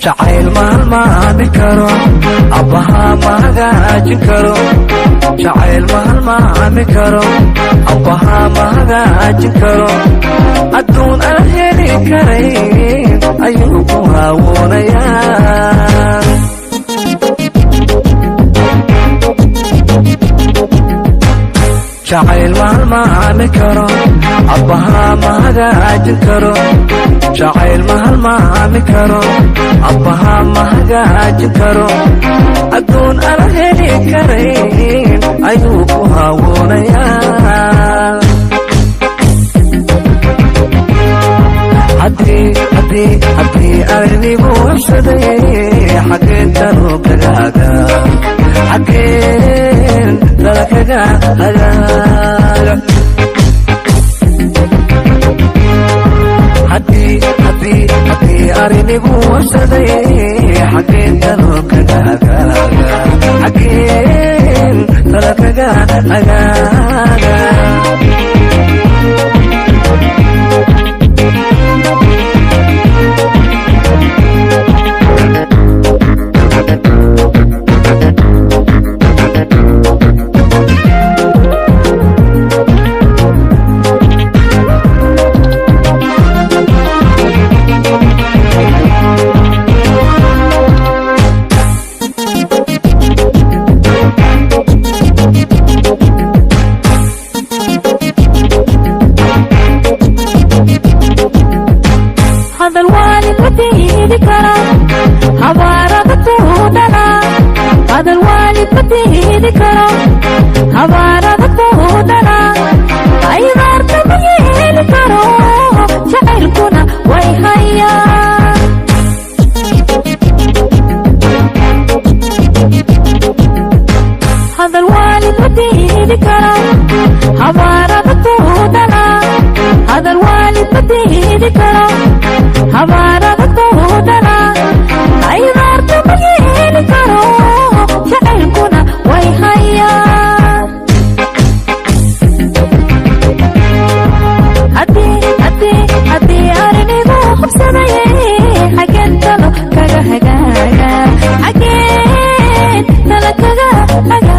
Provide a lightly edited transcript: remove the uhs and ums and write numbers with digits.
jacayl maalmaami karo abbaha ma hagaajin karo jacayl maalmaami karo abbaha ma hagaajin karo adduun aan heli karayn ayuu ku hawoonayaa jacayl maalmaami karo abbaha ma hagaajin karo jacayl maalmaami karo abbaha ma hagaajin karo adduun aan heli karayn ayuu ku hawoonayaa haddii aynigu wabsaday xaggeen tanu kaga hagaa xaggeen dala kaga hagaaga haddii arinigu wabsaday xaggeen tanu kaga hagaaga xaggeen dala kaga hagaaga Again,